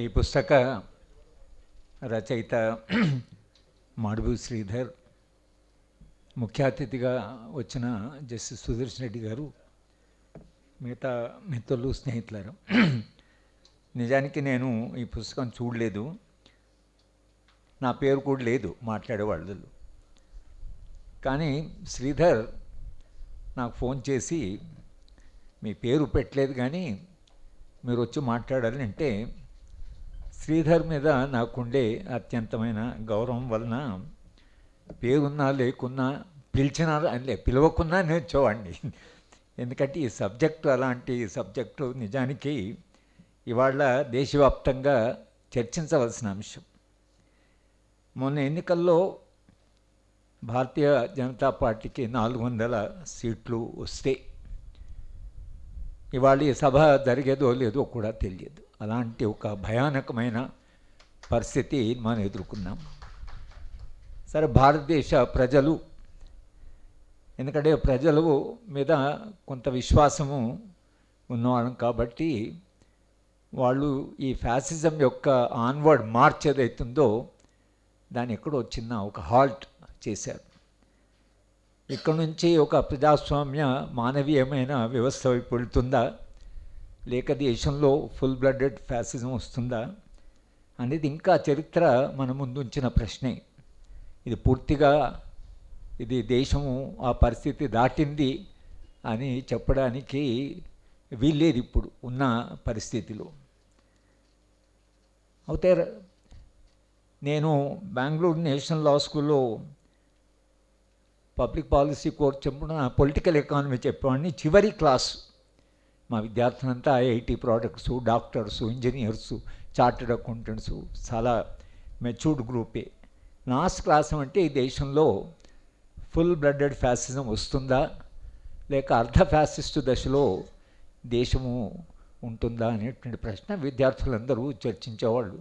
ఈ పుస్తక రచయిత మాడుగు శ్రీధర్, ముఖ్య అతిథిగా వచ్చిన జస్టిస్ సుదర్శన్ రెడ్డి గారు, మిగతా మిత్రులు, స్నేహితులారు, నిజానికి నేను ఈ పుస్తకం చూడలేదు, నా పేరు కూడా లేదు మాట్లాడేవాళ్ళు. కానీ శ్రీధర్ నాకు ఫోన్ చేసి, మీ పేరు పెట్టలేదు కానీ మీరు వచ్చి మాట్లాడాలి అంటే, శ్రీధర్ మీద నాకుండే అత్యంతమైన గౌరవం వలన పేరున్నా లేకున్నా పిలిచినా పిలవకున్నా నేర్చేవాడిని. ఎందుకంటే ఈ సబ్జెక్టు అలాంటి సబ్జెక్టు నిజానికి ఇవాళ దేశవ్యాప్తంగా చర్చించవలసిన అంశం. మొన్న ఎన్నికల్లో భారతీయ జనతా పార్టీకి 400 సీట్లు వస్తే ఇవాళ ఈ సభ జరిగేదో లేదో కూడా తెలియదు. అలాంటి ఒక భయానకమైన పరిస్థితి మనం ఎదుర్కొన్నాం. సరే, భారతదేశ ప్రజలు, ఎందుకంటే ప్రజల మీద కొంత విశ్వాసము ఉన్నవాళ్ళం కాబట్టి వాళ్ళు ఈ ఫ్యాసిజం యొక్క ఆన్వర్డ్ మార్చ్ ఏదైతుందో దాన్ని ఎక్కడో చిన్న ఒక హాల్ట్ చేశారు. ఇక్కడ నుంచి ఒక ప్రజాస్వామ్య మానవీయమైన వ్యవస్థ వైపు వెళుతుందా, లేక దేశంలో ఫుల్ బ్లడెడ్ ఫ్యాసిజం వస్తుందా అనేది ఇంకా చరిత్ర మన ముందుంచిన ప్రశ్నే. ఇది పూర్తిగా ఇది దేశము ఆ పరిస్థితి దాటింది అని చెప్పడానికి వీల్లేదు ఇప్పుడు ఉన్న పరిస్థితిలో. అయితే నేను బెంగళూరు నేషనల్ లా స్కూల్లో పబ్లిక్ పాలసీ కోర్స్ చెప్పిన పొలిటికల్ ఎకానమీ చెప్పేవాడిని. చివరి క్లాసు మా విద్యార్థులంతా IIT products, doctors, engineers, chartered accountants, చాలా మెచ్యూర్డ్ గ్రూపే. లాస్ట్ క్లాస్ అంటే ఈ దేశంలో ఫుల్ బ్లడెడ్ ఫ్యాసిజం వస్తుందా లేక అర్ధ ఫ్యాసిస్టు దశలో దేశము ఉంటుందా అనేటువంటి ప్రశ్న విద్యార్థులందరూ చర్చించేవాళ్ళు.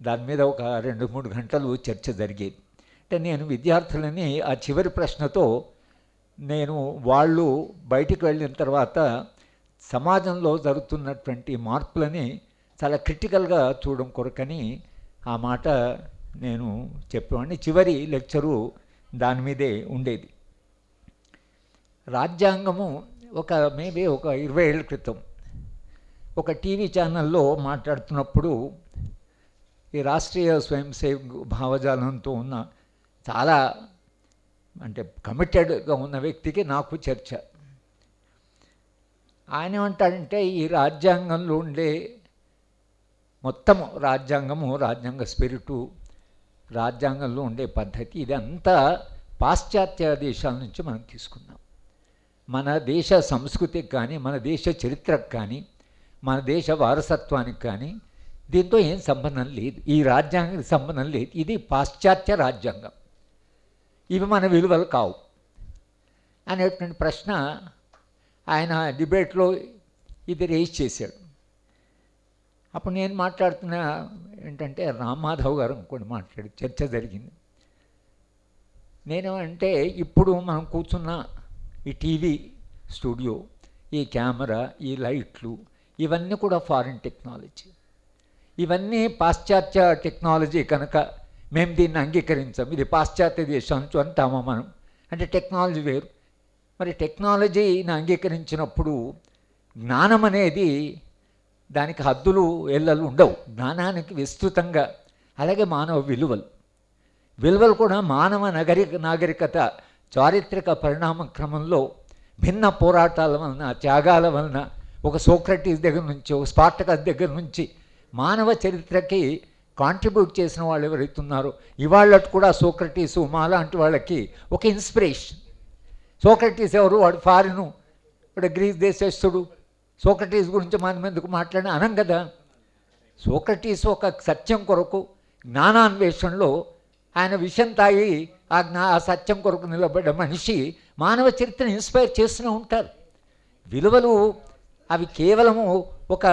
దాని మీద ఒక 2-3 గంటలు చర్చ జరిగేది. అంటే నేను విద్యార్థులని ఆ చివరి ప్రశ్నతో నేను వాళ్ళు బయటికి వెళ్ళిన తర్వాత సమాజంలో జరుగుతున్నటువంటి మార్పులని చాలా క్రిటికల్గా చూడడం కొరకని ఆ మాట నేను చెప్పేవాడిని. చివరి లెక్చరు దాని మీదే ఉండేది. రాజ్యాంగము మేబీ ఒక 20 ఏళ్ళ క్రితం ఒక టీవీ ఛానల్లో మాట్లాడుతున్నప్పుడు ఈ రాష్ట్రీయ స్వయం సేవక్ భావజాలంతో ఉన్న చాలా అంటే కమిటెడ్గా ఉన్న వ్యక్తికి నాకు చర్చ. ఆయన ఏమంటాడంటే, ఈ రాజ్యాంగంలో ఉండే మొత్తము రాజ్యాంగ స్పిరిటు, రాజ్యాంగంలో ఉండే పద్ధతి ఇదంతా పాశ్చాత్య దేశాల నుంచి మనం తీసుకున్నాం. మన దేశ సంస్కృతికి కానీ, మన దేశ చరిత్రకు కానీ, మన దేశ వారసత్వానికి కానీ దీంతో ఏం సంబంధం లేదు. ఈ రాజ్యాంగానికి సంబంధం లేదు. ఇది పాశ్చాత్య రాజ్యాంగం, ఇవి మన విలువలు కావు అనేటువంటి ప్రశ్న ఆయన డిబేట్లో ఇది రేజ్ చేశాడు. అప్పుడు నేను మాట్లాడుతున్న ఏంటంటే, రామ్మాధవ్ గారు ఇంకోటి మాట్లాడి చర్చ జరిగింది. నేనేమంటే, ఇప్పుడు మనం కూర్చున్న ఈ టీవీ స్టూడియో, ఈ కెమెరా, ఈ లైట్లు, ఇవన్నీ కూడా ఫారిన్ టెక్నాలజీ. ఇవన్నీ పాశ్చాత్య టెక్నాలజీ కనుక మేము దీన్ని అంగీకరించాం, ఇది పాశ్చాత్య దేశం నుంచి అంటామా మనం? అంటే టెక్నాలజీ వేరు. మరి టెక్నాలజీని అంగీకరించినప్పుడు జ్ఞానం అనేది దానికి హద్దులు ఎల్లలు ఉండవు. జ్ఞానానికి విస్తృతంగా, అలాగే మానవ విలువలు కూడా మానవ నాగరికత చారిత్రక పరిణామ క్రమంలో భిన్న పోరాటాల వలన, త్యాగాల వలన, ఒక సోక్రటీస్ దగ్గర నుంచి, ఒక స్పార్టకస్ దగ్గర నుంచి మానవ చరిత్రకి కాంట్రిబ్యూట్ చేసిన వాళ్ళు ఎవరైతే ఉన్నారో ఇవాళ్ళకు కూడా సోక్రటీసు మాలాంటి వాళ్ళకి ఒక ఇన్స్పిరేషన్. సోక్రటీస్ ఎవరు? వాడు ఫారిను, వాడు గ్రీస్ దేశస్థుడు. సోక్రటీస్ గురించి మనం ఎందుకు మాట్లాడినా అనం కదా. సోక్రటీస్ ఒక సత్యం కొరకు జ్ఞానాన్వేషణలో ఆయన విషయం తాగి ఆ సత్యం కొరకు నిలబడ్డ మనిషి మానవ చరిత్రను ఇన్స్పైర్ చేస్తూనే ఉంటారు. విలువలు అవి కేవలము ఒక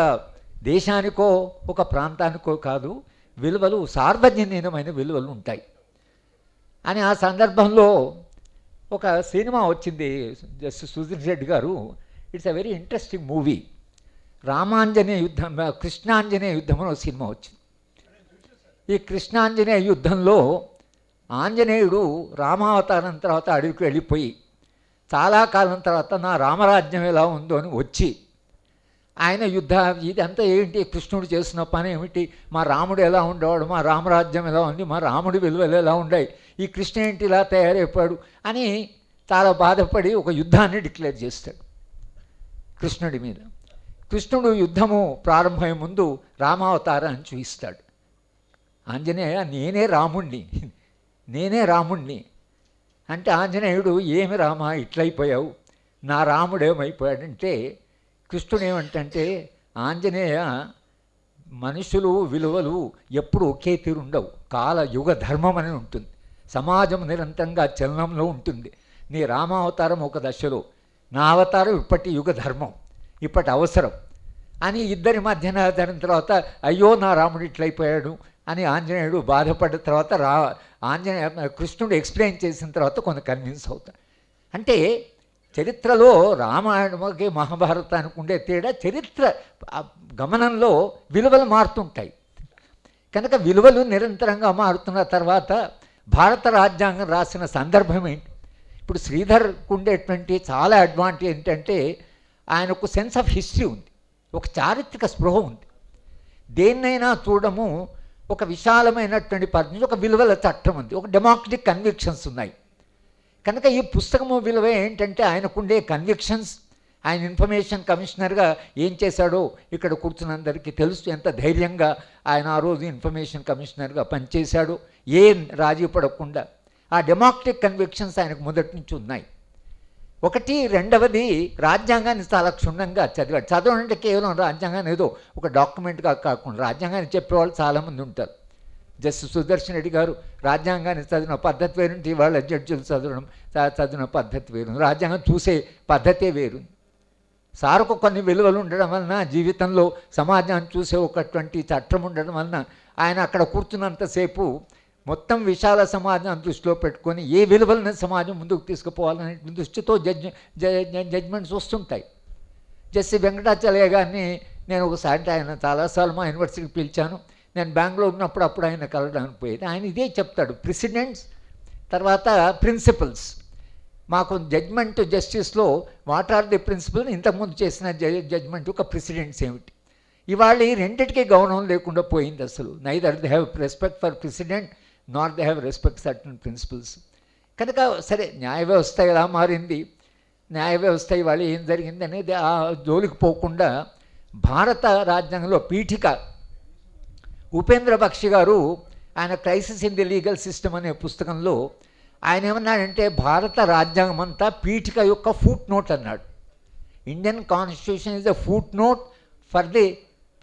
దేశానికో ఒక ప్రాంతానికో కాదు, విలువలు సార్వజనీనమైన విలువలు ఉంటాయి అని. ఆ సందర్భంలో ఒక సినిమా వచ్చింది, జస్టిస్ సుదర్శన్ రెడ్డి గారు, it's a very interesting movie. Ramanjaneya యుద్ధం, కృష్ణాంజనేయ యుద్ధం అని ఒక సినిమా వచ్చింది. ఈ కృష్ణాంజనేయ యుద్ధంలో ఆంజనేయుడు రామావతారం తర్వాత అడవికి వెళ్ళిపోయి చాలా కాలం తర్వాత నా రామరాజ్యం ఎలా ఉందో అని వచ్చి ఆయన ఇదంతా ఏంటి, కృష్ణుడు చేసిన పని ఏమిటి, మా రాముడు ఎలా ఉండేవాడు, మా రామరాజ్యం ఎలా ఉంది, మా రాముడి విలువలు ఎలా ఉన్నాయి, ఈ కృష్ణ ఏంటి ఇలా తయారైపోయాడు అని చాలా బాధపడి ఒక యుద్ధాన్ని డిక్లేర్ చేస్తాడు కృష్ణుడి మీద. కృష్ణుడు యుద్ధము ప్రారంభమయ్యే ముందు రామావతారాన్ని చూపిస్తాడు. ఆంజనేయ నేనే రాముణ్ణి అంటే ఆంజనేయుడు ఏమి రామా ఇట్లయిపోయావు, నా రాముడు ఏమైపోయాడంటే కృష్ణుడు ఏమంటే ఆంజనేయ మనుషులు విలువలు ఎప్పుడు ఒకే తీరుండవు, కాల యుగ ధర్మం అని ఉంటుంది, సమాజం నిరంతరంగా చలనంలో ఉంటుంది. నీ రామావతారం ఒక దశలో, నా అవతారం ఇప్పటి యుగ ధర్మం, ఇప్పటి అవసరం అని ఇద్దరి మధ్యన జరిగిన తర్వాత అయ్యో నా రాముడు ఇట్లయిపోయాడు అని ఆంజనేయుడు బాధపడ్డ తర్వాత కృష్ణుడు ఎక్స్ప్లెయిన్ చేసిన తర్వాత కొంత కన్విన్స్ అవుతాడు. అంటే చరిత్రలో రామాయణకి మహాభారతానికి ఉండే తేడా చరిత్ర గమనంలో విలువలు మారుతుంటాయి కనుక విలువలు నిరంతరంగా మారుతున్న తర్వాత భారత రాజ్యాంగం రాసిన సందర్భం ఏంటి, ఇప్పుడు శ్రీధర్కు ఉండేటువంటి చాలా అడ్వాంటేజ్ ఏంటంటే ఆయనకు సెన్స్ ఆఫ్ హిస్టరీ ఉంది, ఒక చారిత్రక స్పృహ ఉంది, దేన్నైనా చూడము ఒక విశాలమైనటువంటి పరిధి, ఒక విలువల చట్టం ఉంది, ఒక డెమోక్రటిక్ కన్విక్షన్స్ ఉన్నాయి. కనుక ఈ పుస్తకము విలువ ఏంటంటే ఆయనకుండే కన్విక్షన్స్, ఆయన ఇన్ఫర్మేషన్ కమిషనర్గా ఏం చేశాడో ఇక్కడ కూర్చున్నందరికీ తెలుసు, ఎంత ధైర్యంగా ఆయన ఆ రోజు ఇన్ఫర్మేషన్ కమిషనర్గా పనిచేశాడో, ఏం రాజీ పడకుండా ఆ డెమోక్రటిక్ కన్విక్షన్స్ ఆయనకు మొదటి నుంచి ఉన్నాయి. ఒకటి, రెండవది రాజ్యాంగాన్ని చాలా క్షుణ్ణంగా చదివాడు. చదవడం అంటే కేవలం రాజ్యాంగాన్ని ఏదో ఒక డాక్యుమెంట్గా కాకుండా రాజ్యాంగాన్ని చెప్పేవాళ్ళు చాలామంది ఉంటారు. జస్టిస్ సుదర్శన్ రెడ్డి గారు రాజ్యాంగాన్ని చదివిన పద్ధతి వేరుంటే ఇవాళ జడ్జిలు చదివిన పద్ధతి వేరు, రాజ్యాంగం చూసే పద్ధతే వేరు. సార్కు కొన్ని విలువలు ఉండడం వలన, జీవితంలో సమాజాన్ని చూసే ఒకటువంటి చట్టం ఉండడం వలన ఆయన అక్కడ కూర్చున్నంతసేపు మొత్తం విశాల సమాజాన్ని దృష్టిలో పెట్టుకొని ఏ విలువలను సమాజం ముందుకు తీసుకుపోవాలనే దృష్టితో జడ్జ్మెంట్స్ వస్తుంటాయి. జస్టిస్ వెంకటాచలయ్య గారిని నేను ఒకసారి ఆయన చాలాసార్లు మా యూనివర్సిటీకి పిలిచాను, నేను బెంగళూరు ఉన్నప్పుడు అప్పుడు ఆయన కలవడానికి పోయేది. ఆయన ఇదే చెప్తాడు, ప్రెసిడెంట్స్ తర్వాత ప్రిన్సిపల్స్. మాకు జడ్జ్మెంట్ జస్టిస్లో వాట్ ఆర్ ది ప్రిన్సిపల్, ఇంతకుముందు చేసిన జడ్జ్మెంట్ ఒక ప్రెసిడెంట్స్ ఏమిటి, ఇవాళ ఈ రెండింటికి గౌరవం లేకుండా పోయింది అసలు. Neither they have respect for president not they have respect certain principles. కనుక సరే న్యాయ వ్యవస్థ ఎలా మారింది, న్యాయ వ్యవస్థ ఇవాళ ఏం జరిగింది అనేది ఆ జోలికి పోకుండా భారత రాజ్యాంగంలో పీఠిక ఉపేంద్ర బక్షి గారు ఆయన crisis in the legal system అనే పుస్తకంలో ఆయన ఏమన్నాడంటే భారత రాజ్యాంగం అంతా పీఠిక యొక్క ఫుట్ నోట్ అన్నాడు. Indian constitution is a footnote for the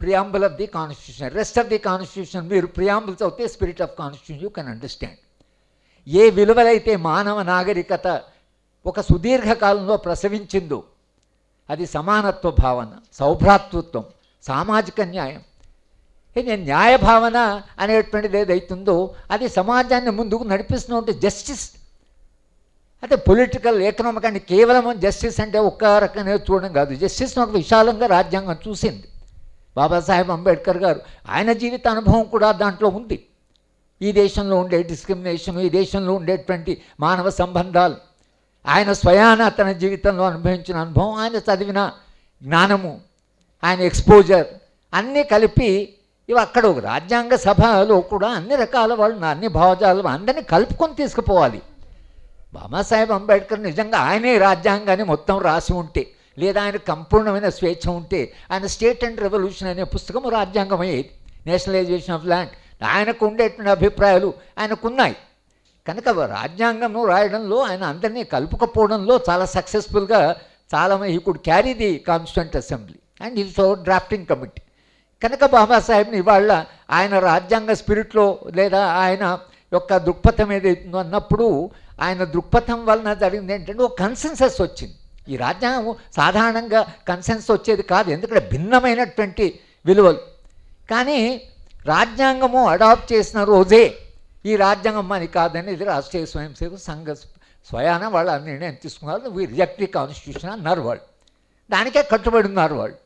preamble of the constitution, rest of the constitution మీరు ప్రియాంబుల్ చదివితే spirit of constitution you can understand. ఏ విలువలైతే మానవ నాగరికత ఒక సుదీర్ఘకాలంలో ప్రసవించిందో అది సమానత్వ భావన, సౌభ్రాతృత్వం, సామాజిక న్యాయం. న్యాయ భావన అనేటువంటిది ఏదైతుందో అది సమాజాన్ని ముందుకు నడిపిస్తున్న జస్టిస్. అయితే పొలిటికల్, ఎకనామిక్ అంటే కేవలం జస్టిస్ అంటే ఒక్క రకంగా చూడడం కాదు, జస్టిస్ను ఒక విశాలంగా రాజ్యాంగం చూసింది. బాబాసాహెబ్ అంబేద్కర్ గారు ఆయన జీవిత అనుభవం కూడా దాంట్లో ఉంది. ఈ దేశంలో ఉండే డిస్క్రిమినేషన్, ఈ దేశంలో ఉండేటువంటి మానవ సంబంధాలు, ఆయన స్వయాన తన జీవితంలో అనుభవించిన అనుభవం, ఆయన చదివిన జ్ఞానము, ఆయన ఎక్స్పోజర్ అన్నీ కలిపి ఇవి అక్కడ ఒక రాజ్యాంగ సభలో కూడా అన్ని రకాల వాళ్ళు, అన్ని భావజాలు అందరినీ కలుపుకొని తీసుకుపోవాలి. బాబాసాహెబ్ అంబేద్కర్ నిజంగా ఆయనే రాజ్యాంగాన్ని మొత్తం రాసి ఉంటే, లేదా ఆయన సంపూర్ణమైన స్వేచ్ఛ ఉంటే ఆయన స్టేట్ అండ్ రెవల్యూషన్ అనే పుస్తకం రాజ్యాంగం అయ్యేది, నేషనలైజేషన్ ఆఫ్ ల్యాండ్. ఆయనకు ఉండేటువంటి అభిప్రాయాలు ఆయనకున్నాయి. కనుక రాజ్యాంగము రాయడంలో ఆయన అందరినీ కలుపుకపోవడంలో చాలా సక్సెస్ఫుల్గా చాలామంది he could carry the constituent assembly and ఈ సో డ్రాఫ్టింగ్ కమిటీ. కనుక బాబాసాహెబ్ని ఇవాళ ఆయన రాజ్యాంగ స్పిరిట్లో లేదా ఆయన యొక్క దృక్పథం ఏదైతుందో అన్నప్పుడు ఆయన దృక్పథం వలన జరిగింది ఏంటంటే ఒక కన్సెన్సస్ వచ్చింది. ఈ రాజ్యాంగం సాధారణంగా కన్సెన్సస్ వచ్చేది కాదు, ఎందుకంటే భిన్నమైనటువంటి విలువలు. కానీ రాజ్యాంగము అడాప్ట్ చేసిన రోజే ఈ రాజ్యాంగం అని కాదని ఇది రాష్ట్రీయ స్వయం సేవక సంఘ స్వయాన వాళ్ళు ఆ నిర్ణయం తీసుకున్నారు. వీ రిజెక్ట్ ది కాన్స్టిట్యూషన్ అన్నారు వాళ్ళు, దానికే కట్టుబడి ఉన్నారు వాళ్ళు.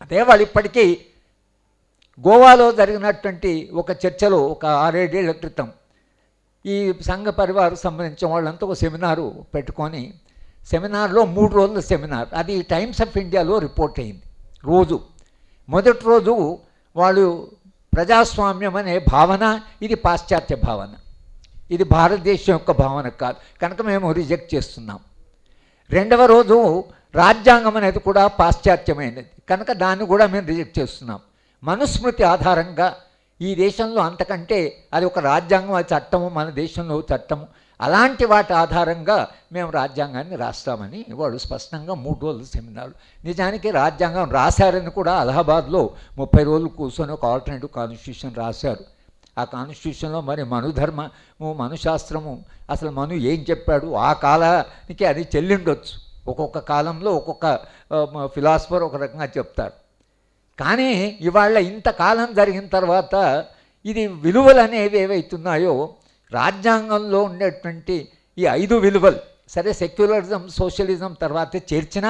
అదే వాళ్ళు ఇప్పటికీ గోవాలో జరిగినటువంటి ఒక చర్చలో ఒక 6-7 ఏళ్ల క్రితం ఈ సంఘ పరివారం సంబంధించిన వాళ్ళంతా ఒక సెమినారు పెట్టుకొని, సెమినార్లో 3 రోజుల సెమినార్, అది టైమ్స్ ఆఫ్ ఇండియాలో రిపోర్ట్ అయింది. రోజు మొదటి రోజు వాళ్ళు ప్రజాస్వామ్యం అనే భావన, ఇది పాశ్చాత్య భావన, ఇది భారతదేశం యొక్క భావన కాదు కనుక మేము రిజెక్ట్ చేస్తున్నాం. రెండవ రోజు రాజ్యాంగం అనేది కూడా పాశ్చాత్యమైనది కనుక దాన్ని కూడా మేము రిజెక్ట్ చేస్తున్నాం. మనుస్మృతి ఆధారంగా ఈ దేశంలో అంతకంటే అది ఒక రాజ్యాంగం, అది చట్టము, మన దేశంలో చట్టము, అలాంటి వాటి ఆధారంగా మేము రాజ్యాంగాన్ని రాస్తామని వాళ్ళు స్పష్టంగా 3 రోజులు సెమినార్లు. నిజానికి రాజ్యాంగం రాశారని కూడా అలహాబాద్లో 30 రోజులు కూర్చొని ఒక ఆల్టర్నేటివ్ కాన్స్టిట్యూషన్ రాశారు. ఆ కాన్స్టిట్యూషన్లో మరి మనుధర్మము, మనుశాస్త్రము, అసలు మను ఏం చెప్పాడు ఆ కాలానికి అది చెల్లిండొచ్చు. ఒక్కొక్క కాలంలో ఒక్కొక్క ఫిలాసఫర్ ఒక రకంగా చెప్తారు. కానీ ఇవాళ ఇంతకాలం జరిగిన తర్వాత ఇది విలువలు అనేవి ఏవైతున్నాయో రాజ్యాంగంలో ఉండేటువంటి ఈ 5 విలువలు, సరే సెక్యులరిజం సోషలిజం తర్వాత చేర్చిన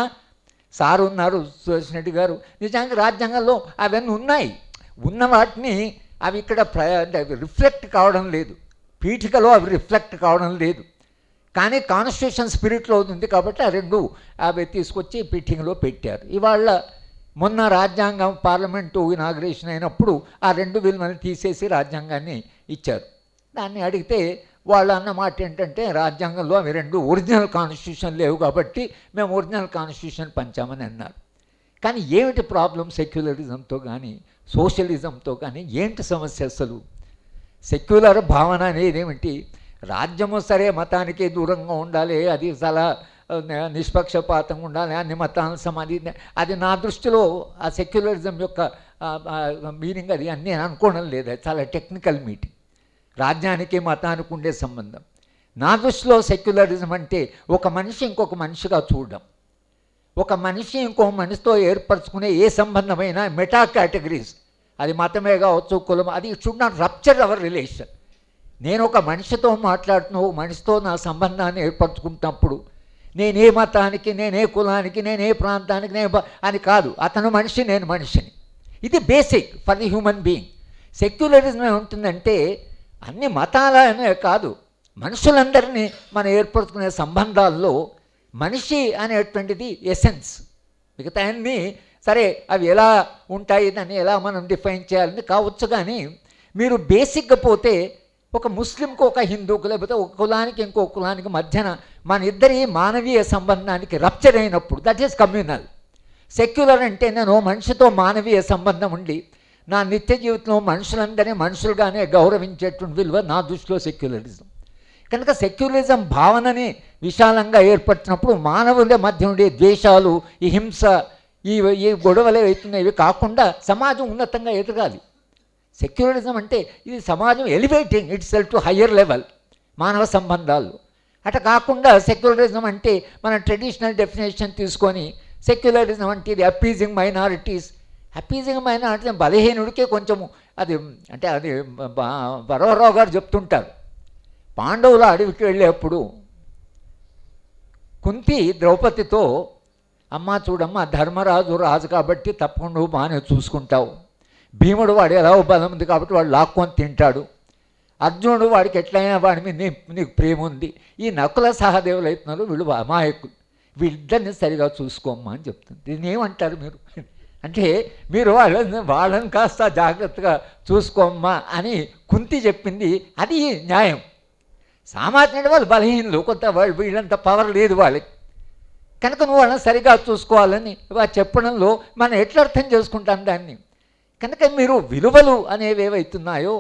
సారు ఉన్నారు సురేష్ రెడ్డి గారు, నిజానికి రాజ్యాంగంలో అవన్నీ ఉన్నాయి. ఉన్న వాటిని అవి ఇక్కడ రిఫ్లెక్ట్ కావడం లేదు, పీఠికలో అవి రిఫ్లెక్ట్ కావడం లేదు. కానీ కాన్స్టిట్యూషన్ స్పిరిట్లో ఉంది కాబట్టి ఆ 2 అవి తీసుకొచ్చి పీఠికలో పెట్టారు. ఇవాళ మొన్న రాజ్యాంగం పార్లమెంటు ఇనాగ్రేషన్ అయినప్పుడు ఆ 2 విలువలను తీసేసి రాజ్యాంగాన్ని ఇచ్చారు. దాన్ని అడిగితే వాళ్ళు అన్న మాట ఏంటంటే రాజ్యాంగంలో అవి 2 ఒరిజినల్ కాన్స్టిట్యూషన్ లేవు కాబట్టి మేము ఒరిజినల్ కాన్స్టిట్యూషన్ పంచామని అన్నారు. కానీ ఏమిటి ప్రాబ్లం సెక్యులరిజంతో కానీ సోషలిజంతో కానీ ఏంటి సమస్య? అసలు సెక్యులర్ భావన అనేది ఏమిటి? రాజ్యము సరే మతానికి దూరంగా ఉండాలి, అది చాలా నిష్పక్షపాతంగా ఉండాలి, అన్ని మతాలను సమాధి, అది నా దృష్టిలో ఆ సెక్యులరిజం యొక్క మీనింగ్ అది అని నేను అనుకోవడం లేదు. అది చాలా టెక్నికల్ మీటింగ్, రాజ్యానికి మతానికి ఉండే సంబంధం. నా దృష్టిలో సెక్యులరిజం అంటే ఒక మనిషి ఇంకొక మనిషిగా చూడడం, ఒక మనిషి ఇంకో మనిషితో ఏర్పరచుకునే ఏ సంబంధమైనా మెటా కేటగిరీస్, అది మతమే కావచ్చు, కులం, అది should not rupture hour relation. నేను ఒక మనిషితో మాట్లాడుతున్న ఒక మనిషితో నా సంబంధాన్ని ఏర్పరచుకుంటున్నప్పుడు నేనే మతానికి, నేనే కులానికి, నేనే ప్రాంతానికి అని కాదు, అతను మనిషి, నేను మనిషిని. ఇది basic for the human being. Secularism ఏముంటుందంటే అన్ని మతాలనే కాదు, మనుషులందరినీ మనం ఏర్పరచుకునే సంబంధాల్లో మనిషి అనేటువంటిది ఎసెన్స్. మిగతా అన్నీ సరే అవి ఎలా ఉంటాయి, దాన్ని ఎలా మనం డిఫైన్ చేయాలని కావచ్చు. కానీ మీరు బేసిక్గా పోతే ఒక ముస్లింకు ఒక హిందూకు, లేకపోతే ఒక కులానికి ఇంకో కులానికి మధ్యన మన ఇద్దరి మానవీయ సంబంధానికి రప్చర్ అయినప్పుడు దట్ ఈస్ కమ్యూనల్. సెక్యులర్ అంటే నేను మనిషితో మానవీయ సంబంధం ఉండి నా నిత్య జీవితంలో మనుషులందరినీ మనుషులుగానే గౌరవించేటువంటి విలువ నా దృష్టిలో సెక్యులరిజం. కనుక సెక్యులరిజం భావనని విశాలంగా ఏర్పరిచినప్పుడు మానవుల మధ్య ఉండే ద్వేషాలు, ఈ హింస, ఈ గొడవలు అవుతున్నాయి కాకుండా సమాజం ఉన్నతంగా ఎదగాలి. సెక్యులరిజం అంటే ఇది సమాజం elevating it self to higher level, మానవ సంబంధాలు. అట కాకుండా సెక్యులరిజం అంటే మన ట్రెడిషనల్ డెఫినేషన్ తీసుకొని సెక్యులరిజం అంటే ఇది అప్పీజింగ్ మైనారిటీస్. అప్పీజింగ్ మైనారిటీ బలహీనుడికే కొంచెము అది అంటే అది వరవరావు గారు చెప్తుంటారు. పాండవుల అడవికి వెళ్ళేప్పుడు కుంతి ద్రౌపదితో, అమ్మ చూడమ్మ ధర్మరాజు రాజు కాబట్టి తప్పకుండా బాగానే చూసుకుంటావు, భీముడు వాడు ఎలా బలం ఉంది కాబట్టి వాడు లాక్కొని తింటాడు, అర్జునుడు వాడికి ఎట్లయినా వాడి మీద నీకు ప్రేమ ఉంది, ఈ నకుల సహదేవులు అవుతున్నారు వీళ్ళు అమాయకులు, వీళ్ళిద్దరిని సరిగా చూసుకోమ్మా అని చెప్తుంది. దీన్ని ఏమంటారు మీరు? అంటే మీరు వాళ్ళని కాస్త జాగ్రత్తగా చూసుకోమ్మా అని కుంతి చెప్పింది, అది న్యాయం. సామాన్యుడు వాళ్ళు బలహీనలు, కొంత వాళ్ళు వీళ్ళంత పవర్ లేదు వాళ్ళకి, కనుక నువ్వు వాళ్ళని సరిగా చూసుకోవాలని చెప్పడంలో మనం ఎట్లా అర్థం చేసుకుంటాం దాన్ని. కనుక మీరు విలువలు అనేవి ఏవైతున్నాయో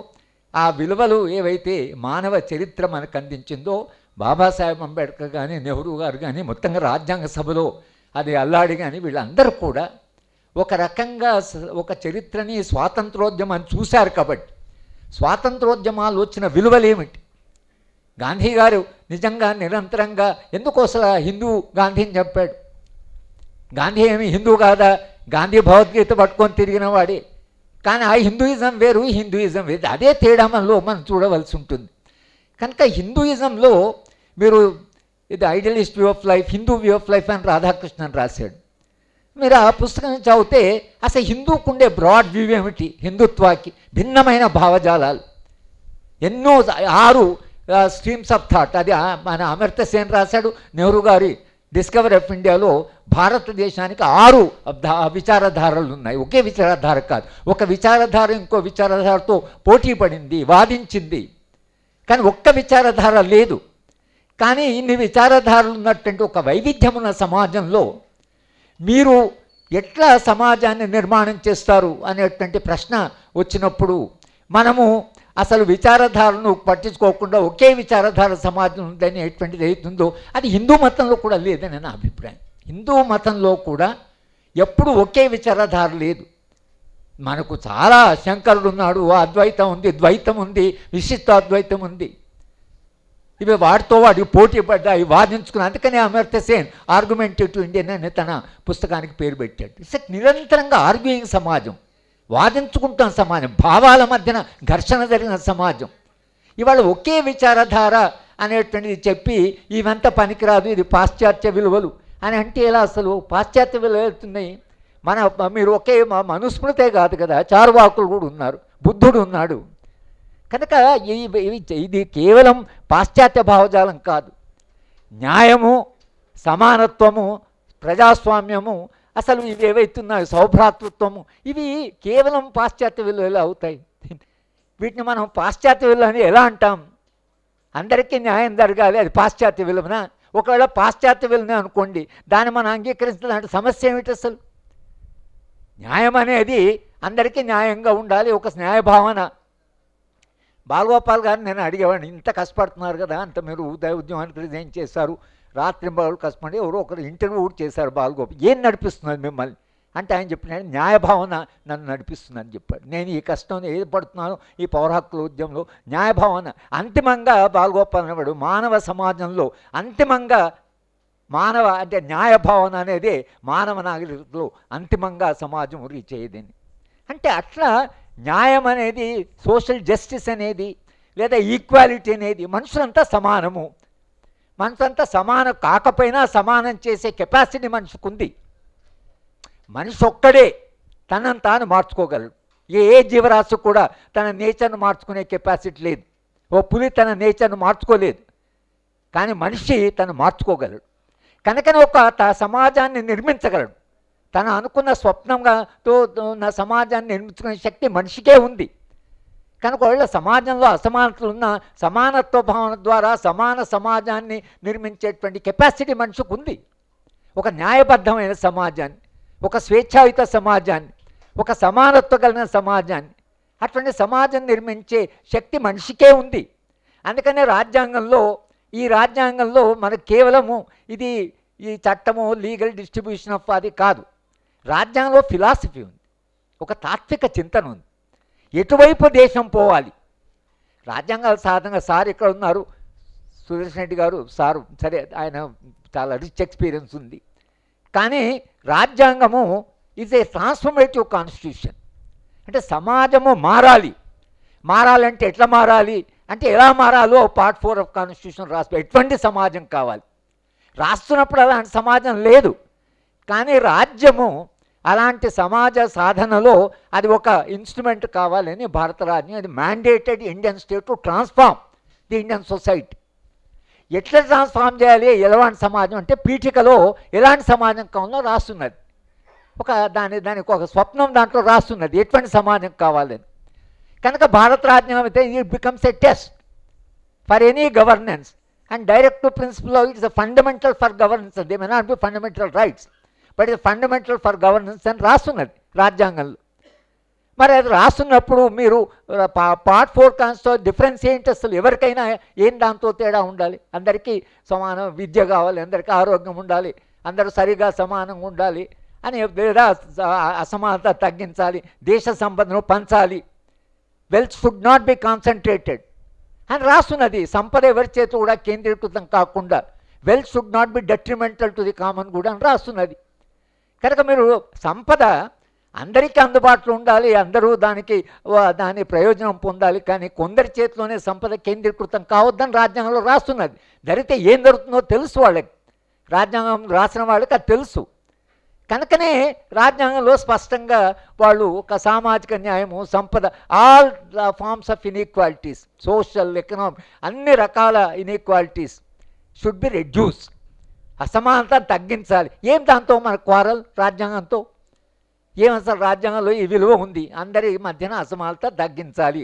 ఆ విలువలు ఏవైతే మానవ చరిత్ర మనకు అందించిందో, బాబాసాహెబ్ అంబేద్కర్ కానీ నెహ్రూ గారు కానీ మొత్తంగా రాజ్యాంగ సభలో అది అల్లాడి కానీ వీళ్ళందరూ కూడా ఒక రకంగా ఒక చరిత్రని స్వాతంత్రోద్యమాన్ని చూశారు. కాబట్టి స్వాతంత్రోద్యమాలు వచ్చిన విలువలేమిటి? గాంధీ గారు నిజంగా నిరంతరంగా ఎందుకోసం హిందూ గాంధీని చెప్పాడు? గాంధీ ఏమి హిందూ కాదా? గాంధీ భగవద్గీత పట్టుకొని తిరిగిన వాడే. కానీ ఆ హిందూయిజం వేరు, ఈ హిందూయిజం వేరు, అదే తేడా మనలో మనం చూడవలసి ఉంటుంది. కనుక హిందూయిజంలో మీరు ఇది idealist view of life, Hindu view of life అని రాధాకృష్ణన్ రాశాడు. మీరు ఆ పుస్తకం చదివితే అసలు హిందూకు ఉండే బ్రాడ్ వ్యూ ఏమిటి, హిందుత్వాకి భిన్నమైన భావజాలాలు ఎన్నో 6 స్ట్రీమ్స్ ఆఫ్ థాట్. అది మన అమర్త్య సేన్ రాశాడు. నెహ్రూ గారి డిస్కవరీ ఆఫ్ ఇండియాలో భారతదేశానికి 6 విచారధారలు ఉన్నాయి. ఒకే విచారధార కాదు, ఒక విచారధార ఇంకో విచారధారతో పోటీ పడింది, వాదించింది. కానీ ఒక్క విచారధార లేదు. కానీ ఇన్ని విచారధారలు ఉన్నటువంటి ఒక వైవిధ్యం ఉన్న సమాజంలో మీరు ఎట్లా సమాజాన్ని నిర్మాణం చేస్తారు అనేటువంటి ప్రశ్న వచ్చినప్పుడు మనము అసలు విచారధారను పట్టించుకోకుండా ఒకే విచారధార సమాజం ఉందని ఎటువంటిది అవుతుందో అది హిందూ మతంలో కూడా లేదని నా అభిప్రాయం. హిందూ మతంలో కూడా ఎప్పుడు ఒకే విచారధార లేదు. మనకు చాలా శంకరుడు ఉన్నాడు, అద్వైతం ఉంది, ద్వైతం ఉంది, విశిష్టాద్వైతం ఉంది. ఇవి వాటితో వాడికి పోటీ పడ్డాయి, వాదించుకుని. అందుకనే అమర్త్య సేన్ ఆర్గ్యుమెంటేటివ్ ఇండియన్ అని తన పుస్తకానికి పేరు పెట్టాడు. ఇట్స్ నిరంతరంగా ఆర్గ్యూయింగ్ సమాజం, వాదించుకుంటున్న సమాజం, భావాల మధ్యన ఘర్షణ జరిగిన సమాజం. ఇవాళ ఒకే విచారధార అనేటువంటిది చెప్పి ఇవంతా పనికిరాదు, ఇది పాశ్చాత్య విలువలు అని అంటే ఎలా? అసలు పాశ్చాత్య విలువలు వెళ్తున్నాయి. మీరు ఒకే మనుస్మృతే కాదు కదా, చార్వాకులు కూడా ఉన్నారు, బుద్ధుడు ఉన్నాడు. కనుక ఇది కేవలం పాశ్చాత్య భావజాలం కాదు. న్యాయము, సమానత్వము, ప్రజాస్వామ్యము, అసలు ఇవి ఏవైతున్నాయి, సౌభ్రాతృత్వము, ఇవి కేవలం పాశ్చాత్య విలువలు అవుతాయి. వీటిని మనం పాశ్చాత్య విలువ అని ఎలా అంటాం? అందరికీ న్యాయం జరగాలి, అది పాశ్చాత్య విలువన? ఒకవేళ పాశ్చాత్య విలువనే అనుకోండి, దాన్ని మనం అంగీకరించడానికి సమస్య ఏమిటి? అసలు న్యాయం అనేది అందరికీ న్యాయంగా ఉండాలి, ఒక న్యాయభావన. బాలగోపాల్ గారిని నేను అడిగేవాడిని, ఇంత కష్టపడుతున్నారు కదా, అంత మీరు ఉద్యమానికి రిజైన్ చేశారు, రాత్రి బాబు కష్టపడి ఎవరో ఒకరు ఇంటర్వ్యూ కూడా చేశారు బాలగోపాల్, ఏం నడిపిస్తున్నది మిమ్మల్ని అంటే ఆయన చెప్పినాడు, న్యాయభావన నన్ను నడిపిస్తుందని చెప్పాడు. నేను ఈ కష్టం ఏది పడుతున్నాను ఈ పౌర హక్కుల ఉద్యమంలో, న్యాయభావన. అంతిమంగా బాలగోపాల్ అనేవాడు మానవ సమాజంలో అంతిమంగా అంటే న్యాయభావన అనేది మానవ నాగరికతలో అంతిమంగా సమాజం రీచ్ అయ్యేదని. అంటే అట్లా న్యాయం అనేది, సోషల్ జస్టిస్ అనేది, లేదా ఈక్వాలిటీ అనేది, మనుషులంతా సమానము, మనసంతా సమానం కాకపోయినా సమానం చేసే కెపాసిటీ మనిషికి ఉంది. మనిషి ఒక్కడే తనను తాను మార్చుకోగలడు. ఏ జీవరాశి కూడా తన నేచర్ను మార్చుకునే కెపాసిటీ లేదు. ఓ పులి తన నేచర్ను మార్చుకోలేదు, కానీ మనిషి తను మార్చుకోగలడు. కనుకనే ఒక సమాజాన్ని నిర్మించగలడు. తను అనుకున్న స్వప్నంగాతో ఉన్న సమాజాన్ని నిర్మించుకునే శక్తి మనిషికే ఉంది. కనుక వాళ్ళ సమాజంలో అసమానతలు ఉన్న సమానత్వ భావన ద్వారా సమాన సమాజాన్ని నిర్మించేటువంటి కెపాసిటీ మనిషికి ఉంది. ఒక న్యాయబద్ధమైన సమాజాన్ని, ఒక స్వేచ్ఛాయుత సమాజాన్ని, ఒక సమానత్వ కలిగిన సమాజాన్ని, అటువంటి సమాజం నిర్మించే శక్తి మనిషికే ఉంది. అందుకనే ఈ రాజ్యాంగంలో మనకు కేవలము ఈ చట్టము, లీగల్ డిస్ట్రిబ్యూషన్ ఆఫ్ అది కాదు. రాజ్యాంగంలో ఫిలాసఫీ ఉంది, ఒక తాత్విక చింతన ఉంది, ఎటువైపు దేశం పోవాలి. రాజ్యాంగాలు సాధారణంగా సార్ ఇక్కడ ఉన్నారు, సుదర్శన్ రెడ్డి గారు సారు, సరే ఆయన చాలా రిచ్ ఎక్స్పీరియన్స్ ఉంది. కానీ రాజ్యాంగము ఈజ్ ఏ ట్రాన్స్ఫర్మేటివ్ కాన్స్టిట్యూషన్. అంటే సమాజము మారాలంటే ఎట్లా మారాలి అంటే, ఎలా మారాలో పార్ట్ 4 ఆఫ్ కాన్స్టిట్యూషన్ రాసి ఎటువంటి సమాజం కావాలి రాస్తున్నప్పుడు అలాంటి సమాజం లేదు. కానీ రాజ్యము అలాంటి సమాజ సాధనలో అది ఒక ఇన్స్ట్రుమెంట్ కావాలని భారత రాజ్యం, అది mandated Indian state to transform the Indian society. ఎట్లా ట్రాన్స్ఫార్మ్ చేయాలి, ఎలాంటి సమాజం అంటే పీఠికలో ఎలాంటి సమాజం కావాలో రాస్తున్నది. దానికి ఒక స్వప్నం దాంట్లో రాస్తున్నది, ఎటువంటి సమాజం కావాలని. కనుక భారత రాజ్యాంగం అయితే it becomes a test for any governance and direct to principle it's a fundamental for governance. They may not be fundamental rights but ఇది ఫండమెంటల్ ఫర్ గవర్నెన్స్ అని రాస్తున్నది రాజ్యాంగంలో. మరి అది రాస్తున్నప్పుడు మీరు పార్ట్ 4 కాన్స్టిట్యూషన్ డిఫరెన్స్ ఏంటి అసలు? ఎవరికైనా ఏం దాంతో తేడా ఉండాలి? అందరికీ సమాన విద్య కావాలి, అందరికీ ఆరోగ్యం ఉండాలి, అందరూ సరిగా సమానంగా ఉండాలి అని, లేదా అసమానత తగ్గించాలి, దేశ సంపదను పంచాలి, wealth should not be concentrated అని రాస్తున్నది. సంపద ఎవరి చేత కూడా కేంద్రీకృతం కాకుండా, wealth should not be detrimental to the common కూడా అని రాస్తున్నది. కనుక మీరు సంపద అందరికీ అందుబాటులో ఉండాలి, అందరూ దాని ప్రయోజనం పొందాలి, కానీ కొందరి చేతిలోనే సంపద కేంద్రీకృతం కావద్దని రాజ్యాంగంలో రాస్తున్నది. జరిగితే ఏం జరుగుతుందో తెలుసు వాళ్ళకి, రాజ్యాంగం రాసిన వాళ్ళకి అది తెలుసు. కనుకనే రాజ్యాంగంలో స్పష్టంగా వాళ్ళు ఒక సామాజిక న్యాయము, సంపద, all the forms of inequalities, social, economic, అన్ని రకాల ఇన్ఈక్వాలిటీస్ షుడ్ బి రెడ్యూస్. అసమానతను తగ్గించాలి. ఏం దాంతో మన క్వారల్ రాజ్యాంగంతో? ఏం అసలు రాజ్యాంగంలో ఈ విలువ ఉంది, అందరి మధ్యన అసమానత తగ్గించాలి,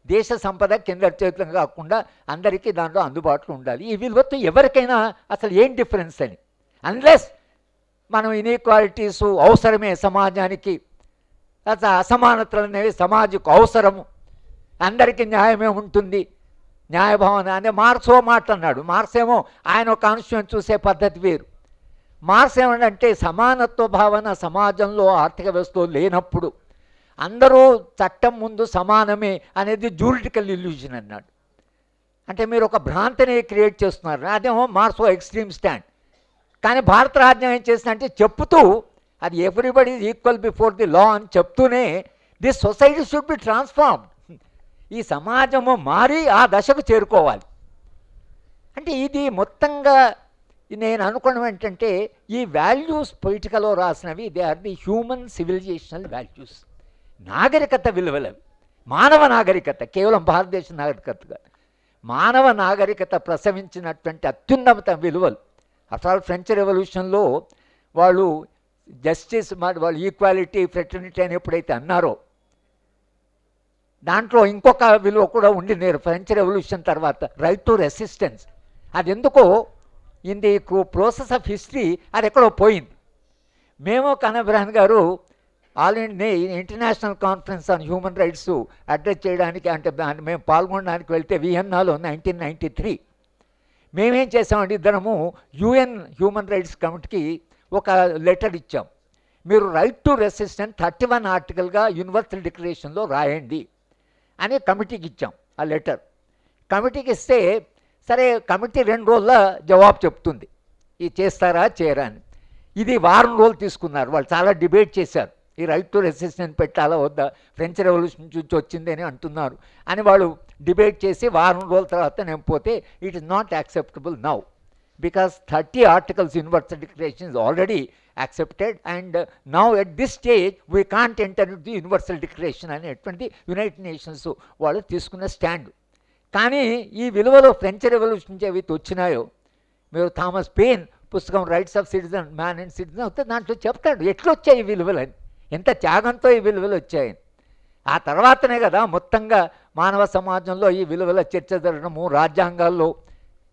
దేశ సంపద కింద చేతులు కాకుండా అందరికీ దాంట్లో అందుబాటులో ఉండాలి. ఈ విలువతో ఎవరికైనా అసలు ఏం డిఫరెన్స్ అని, అన్లెస్ మనం ఇన్ఈక్వాలిటీస్ అవసరమే సమాజానికి, అసమానతలు అనేవి సమాజకు అవసరము, అందరికీ న్యాయమే ఉంటుంది, న్యాయభావన అనే మార్క్సో మాట్లాడినాడు. మార్క్స్ ఏమో ఆయన కాన్స్టిట్యూషన్ చూసే పద్ధతి వేరు. మార్క్స్ ఏమంటే సమానత్వ భావన సమాజంలో ఆర్థిక వ్యవస్థలో లేనప్పుడు అందరూ చట్టం ముందు సమానమే అనేది జ్యూరిడికల్ ఇల్యూజన్ అన్నాడు. అంటే మీరు ఒక భ్రాంతిని క్రియేట్ చేస్తున్నారు. అదేమో మార్క్స్ ఎక్స్ట్రీమ్ స్టాండ్. కానీ భారత రాజ్యాంగం ఏం చేసిందంటే చెప్తూ అది everybody is equal before the law అని చెప్తూనే this society should be transformed, ఈ సమాజము మారి ఆ దశకు చేరుకోవాలి. అంటే ఇది మొత్తంగా నేను అనుకోవడం ఏంటంటే ఈ వాల్యూస్ పొలిటికల్లో రాసినవి they are the human civilizational values, నాగరికత విలువలవి, మానవ నాగరికత, కేవలం భారతదేశ నాగరికత కాదు, మానవ నాగరికత ప్రసవించినటువంటి అత్యున్నత విలువలు. అసలు ఫ్రెంచ్ రెవల్యూషన్లో వాళ్ళు జస్టిస్, వాళ్ళు ఈక్వాలిటీ, ఫ్రెటర్నిటీ అని ఎప్పుడైతే అన్నారో దాంట్లో ఇంకొక విలువ కూడా ఉండింది ఫ్రెంచ్ రెవల్యూషన్ తర్వాత, రైట్ టు రెసిస్టెన్స్. అది ఎందుకో in the process of history అది ఎక్కడో పోయింది. మేము కనబ్రహన్ గారు all India international conference on human rights address చేయడానికి, అంటే మేము పాల్గొనడానికి వెళ్తే వియన్నాలో 1993 మేమేం చేసామంటే ఇద్దరము యుఎన్ హ్యూమన్ రైట్స్ కమిటీకి ఒక లెటర్ ఇచ్చాం. మీరు రైట్ టు రెసిస్టెన్స్ 31 ఆర్టికల్గా యూనివర్సల్ డిక్లరేషన్లో రాయండి అని కమిటీకి ఇచ్చాం ఆ లెటర్. కమిటీకి ఇస్తే సరే కమిటీ 2 రోజుల జవాబు చెప్తుంది, ఇది చేస్తారా చేయరా అని. ఇది వారం రోజులు తీసుకున్నారు. వాళ్ళు చాలా డిబేట్ చేశారు, ఈ రైట్ టు రెసిస్టెన్స్ పెట్టాలా వద్దా, ఫ్రెంచ్ రెవల్యూషన్ నుంచి వచ్చింది అని అంటున్నారు అని వాళ్ళు డిబేట్ చేసి వారం రోజుల తర్వాత నేను పోతే it is not acceptable now because 30 articles universal declaration is already accepted and now at this stage we can't enter the universal declaration అనేటువంటి యునైటెడ్ నేషన్స్ వాళ్ళు తీసుకున్న స్టాండ్. కానీ ఈ విలువలో ఫ్రెంచ్ రెవల్యూషన్ నుంచి ఏవైతే వచ్చినాయో, మీరు థామస్ పెయిన్ పుస్తకం rights of citizen, man and citizen వస్తే దాంట్లో చెప్తాడు ఎట్లొచ్చాయి ఈ విలువలని, ఎంత త్యాగంతో ఈ విలువలు వచ్చాయని. ఆ తర్వాతనే కదా మొత్తంగా మానవ సమాజంలో ఈ విలువల చర్చ జరగడము రాజ్యాంగాల్లో.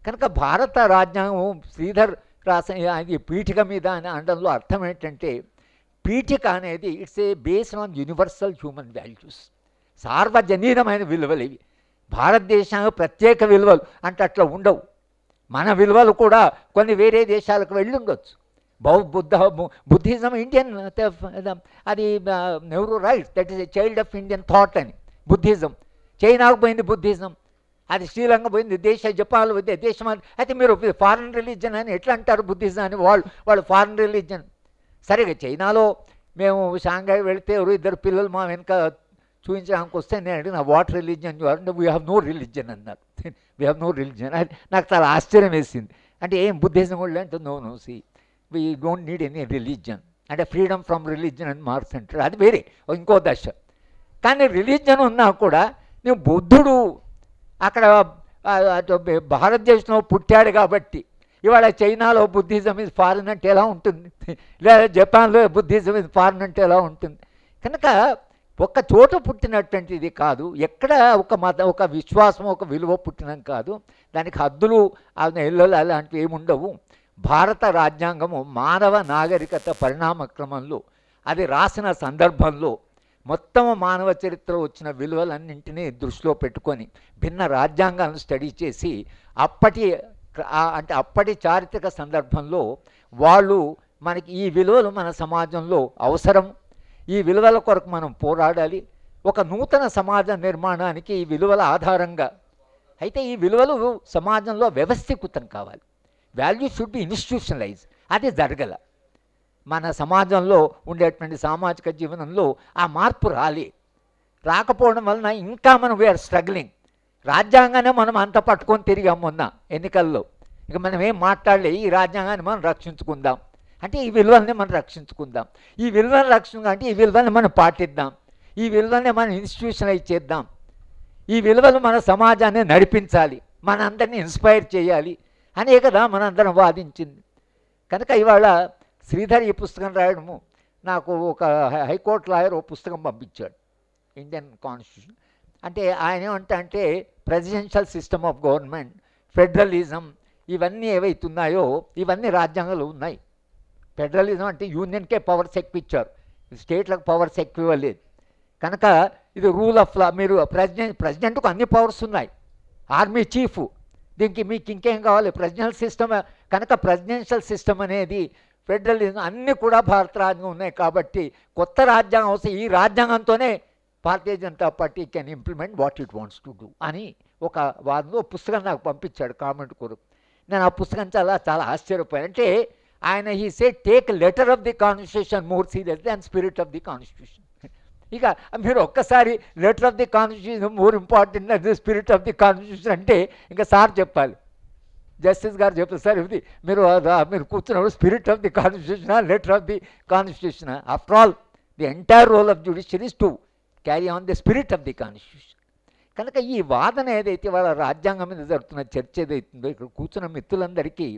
కనుక భారత రాజ్యాంగం శ్రీధర్ రాసిన ఈ పీఠిక మీద అని అనడంలో అర్థం ఏంటంటే పీఠిక అనేది it's a based on universal human values, సార్వజనీనమైన విలువలు ఇవి. భారతదేశంలో ప్రత్యేక విలువలు అంటే అట్లా ఉండవు. మన విలువలు కూడా కొన్ని వేరే దేశాలకు వెళ్ళి ఉండొచ్చు. బుద్ధిజం ఇండియన్, అది Nehru right, that is a child of Indian thought అని. బుద్ధిజం చైనాకు పోయింది, బుద్ధిజం అది శ్రీలంక పోయింది, జపాన్లో పోయింది దేశం. అయితే మీరు ఫారిన్ రిలీజన్ అని ఎట్లా అంటారు బుద్ధిజం అని? వాళ్ళు ఫారిన్ రిలీజన్. సరిగా చైనాలో మేము షాంఘై వెళితే 2 పిల్లలు మా వెనక చూపించడానికి వస్తే నేను అడిగిన what religion you are, we have no religion అన్నారు. We have no religion. నాకు చాలా ఆశ్చర్యం వేసింది. అంటే ఏం బుద్ధిజం కూడా అంటే no see we don't need any religion, అంటే ఫ్రీడమ్ ఫ్రమ్ రిలీజన్ అని మార్క్స్ అంటారు. అది వేరే ఇంకో దశ. కానీ రిలీజన్ ఉన్నా కూడా నువ్వు బుద్ధుడు అక్కడ భారతదేశంలో పుట్టాడు కాబట్టి ఇవాళ చైనాలో బుద్ధిజం ఇస్ ఫారిన్ అంటే ఎలా ఉంటుంది, లేదా జపాన్లో బుద్ధిజం ఇస్ ఫారిన్ అంటే ఎలా ఉంటుంది? కనుక ఒక్క చోట పుట్టినటువంటిది కాదు, ఎక్కడ ఒక మతం, ఒక విశ్వాసం, ఒక విలువ పుట్టినం కాదు. దానికి హద్దులు ఎల్లలు అలాంటివి ఏముండవు. భారత రాజ్యాంగము మానవ నాగరికత పరిణామ క్రమంలో అది రాసిన సందర్భంలో మొత్తం మానవ చరిత్రలో వచ్చిన విలువలన్నింటినీ దృష్టిలో పెట్టుకొని భిన్న రాజ్యాంగాలను స్టడీ చేసి అప్పటి చారిత్రక సందర్భంలో వాళ్ళు మనకి ఈ విలువలు మన సమాజంలో అవసరం, ఈ విలువల కొరకు మనం పోరాడాలి, ఒక నూతన సమాజ నిర్మాణానికి ఈ విలువల ఆధారంగా. అయితే ఈ విలువలు సమాజంలో వ్యవస్థీకృతం కావాలి, వాల్యూ షుడ్ బి ఇన్స్టిట్యూషనలైజ్. అది జరగల. మన సమాజంలో ఉండేటువంటి సామాజిక జీవనంలో ఆ మార్పు రాకపోవడం వలన ఇంకా మనం వీఆర్ స్ట్రగ్లింగ్. రాజ్యాంగానే మనం అంత పట్టుకొని తిరిగాం మొన్న ఎన్నికల్లో. ఇక మనం ఏం మాట్లాడలే, ఈ రాజ్యాంగాన్ని మనం రక్షించుకుందాం అంటే ఈ విలువల్ని మనం రక్షించుకుందాం. ఈ విలువలను రక్షించుకుంటే ఈ విలువల్ని మనం పాటిద్దాం. ఈ విలువల్ని మనం ఇన్స్టిట్యూషనలైజ్ చేద్దాం. ఈ విలువలు మన సమాజాన్ని నడిపించాలి, మన అందరినీ ఇన్స్పైర్ చేయాలి అనే కదా మనందరం వాదించింది. కనుక ఇవాళ శ్రీధర్ ఈ పుస్తకం రాయడము, నాకు ఒక హైకోర్టు లాయర్ ఒక పుస్తకం పంపించాడు, ఇండియన్ కాన్స్టిట్యూషన్. అంటే ఆయన ఏమంటా అంటే presidential system of government, federalism, ఇవన్నీ ఏవైతున్నాయో ఇవన్నీ రాజ్యాంగంలో ఉన్నాయి. ఫెడరలిజం అంటే యూనియన్కే పవర్స్ ఎక్కువ ఇచ్చారు, స్టేట్లకు పవర్స్ ఎక్కువ ఇవ్వలేదు. కనుక ఇది రూల్ ఆఫ్ లా. మీరు ప్రెసిడెంట్కు అన్ని పవర్స్ ఉన్నాయి, ఆర్మీ చీఫ్, దీనికి మీకు ఇంకేం కావాలి? Presidential system. కనుక ప్రెసిడెన్షియల్ సిస్టమ్ అనేది ఫెడరలిజం అన్నీ కూడా భారత రాజ్యాంగం ఉన్నాయి. కాబట్టి కొత్త రాజ్యాంగం అవసరం, ఈ రాజ్యాంగంతోనే Bharatiya Janata Party can implement what it wants to do అని ఒక వారంలో పుస్తకం నాకు పంపించాడు కామెంట్ కొరకు. నేను ఆ పుస్తకం చాలా ఆశ్చర్యపోయాను. అంటే ఆయన he say take letter of the constitution more serious than spirit of the constitution. ఇక మీరు ఒక్కసారి letter of the constitution more important than the spirit of the constitution అంటే ఇంకా సార్ చెప్పాలి, జస్టిస్ గారు చెప్తారు, సార్ ఇది మీరు కూర్చున్నప్పుడు spirit of the constitution, letter of the constitution. After all the entire role of judiciary is to carry on the spirit of the constitution. కనుక ఈ వాదన ఏదైతే వాళ్ళ రాజ్యాంగం మీద జరుగుతున్న చర్చ ఏదైతుందో, ఇక్కడ కూర్చున్న మిత్రులందరికీ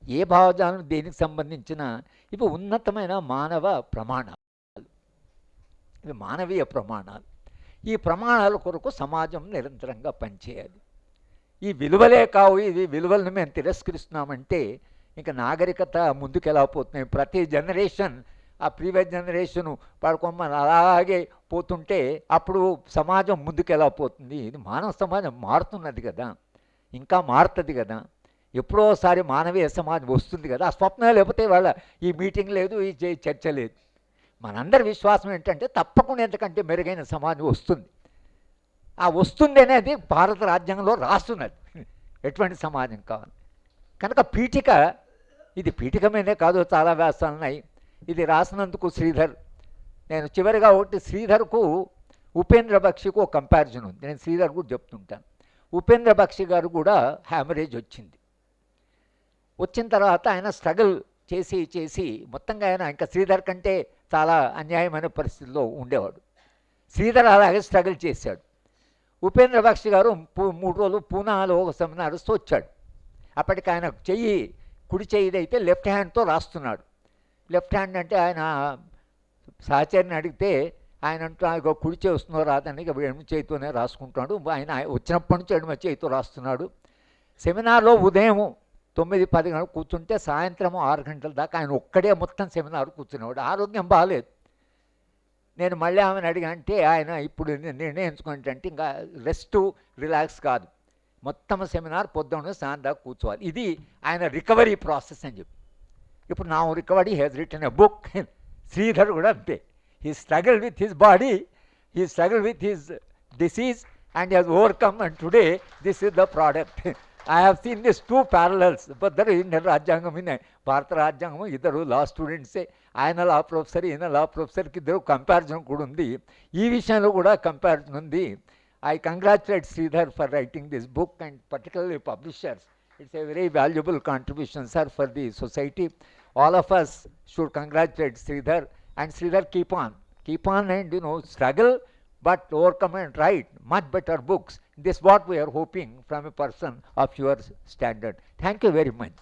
ఏ భావజాలం దేనికి సంబంధించిన ఇవి ఉన్నతమైన మానవ ప్రమాణాలు, ఇవి మానవీయ ప్రమాణాలు. ఈ ప్రమాణాల కొరకు సమాజం నిరంతరంగా పనిచేయాలి. ఈ విలువలే కావు, ఇది విలువలను మేము తిరస్కరిస్తున్నామంటే ఇంకా నాగరికత ముందుకు ఎలా పోతున్నాయి? ప్రతి జనరేషన్ ఆ ప్రీవియస్ జనరేషను పడుకోమని అలాగే పోతుంటే అప్పుడు సమాజం ముందుకు ఎలా పోతుంది? ఇది మానవ సమాజం మారుతున్నది కదా, ఇంకా మారుతుంది కదా, ఎప్పుడోసారి మానవీయ సమాజం వస్తుంది కదా. ఆ స్వప్నం లేకపోతే వాళ్ళ ఈ మీటింగ్ లేదు, ఈ చర్చ లేదు. మనందరి విశ్వాసం ఏంటంటే తప్పకుండా ఎంతకంటే మెరుగైన సమాజం వస్తుంది. ఆ వస్తుంది అనేది భారత రాజ్యాంగంలో రాస్తున్నది ఎటువంటి సమాజం కావాలి. కనుక పీఠిక, ఇది పీఠిక మీదే కాదు, చాలా వ్యాసాలు ఉన్నాయి. ఇది రాసినందుకు శ్రీధర్, నేను చివరిగా ఒకటి శ్రీధర్కు ఉపేంద్ర బక్షికు ఒక కంపారిజన్ ఉంది, నేను శ్రీధర్ కూడా చెప్తుంటాను. ఉపేంద్ర బక్షి గారు కూడా హ్యామరేజ్ వచ్చిన తర్వాత ఆయన స్ట్రగుల్ చేసి మొత్తంగా ఆయన ఇంకా శ్రీధర్ కంటే చాలా అన్యాయమైన పరిస్థితుల్లో ఉండేవాడు. శ్రీధర్ అలాగే స్ట్రగుల్ చేశాడు. ఉపేంద్ర బక్షి గారు 3 రోజులు పూనాలో ఒక సెమినార్స్ వచ్చాడు. అప్పటికి ఆయన కుడి చెయ్యి అయితే లెఫ్ట్ హ్యాండ్తో రాస్తున్నాడు. లెఫ్ట్ హ్యాండ్ అంటే ఆయన సహచరిని అడిగితే ఆయన అంటూ కుడి చేయి వస్తుందో రాదని ఎడమ చేతితోనే రాసుకుంటున్నాడు. ఆయన వచ్చినప్పటి నుంచి ఎడమ చేతితో రాస్తున్నాడు. సెమినార్లో ఉదయం 9-10 గంటలు కూర్చుంటే సాయంత్రం 6 గంటల దాకా ఆయన ఒక్కడే మొత్తం సెమినార్ కూర్చునేవాడు. ఆరోగ్యం బాగాలేదు. నేను మళ్ళీ ఆమెను అడిగానంటే ఆయన ఇప్పుడు నిర్ణయించుకుంటే ఇంకా రెస్ట్ రిలాక్స్ కాదు, మొత్తం సెమినార్ పొద్దున్న సాయంత్రం దాకా కూర్చోవాలి. ఇది ఆయన రికవరీ ప్రాసెస్ అని చెప్పి. ఇప్పుడు నా recovery has written a book. Sridhar కూడా అంతే. He struggle with his body, he struggle with his disease and has overcome, and today this is the product. I have seen these 2 parallels. But there is Indian రాజ్యాంగం in భారత రాజ్యాంగం, ఇద్దరు లా స్టూడెంట్సే, ఆయన లా professor, ఈయన లా ప్రొఫెసర్కి ఇద్దరు comparison కూడా ఉంది. ఈ విషయంలో కూడా కంపారిజన్ ఉంది. I congratulate Sridhar for writing this book and particularly publishers. It's a very valuable contribution, sir, for the society. All of us should congratulate Sridhar, and Sridhar keep on and struggle, but overcome and write much better books. This is what we are hoping from a person of your standard. Thank you very much.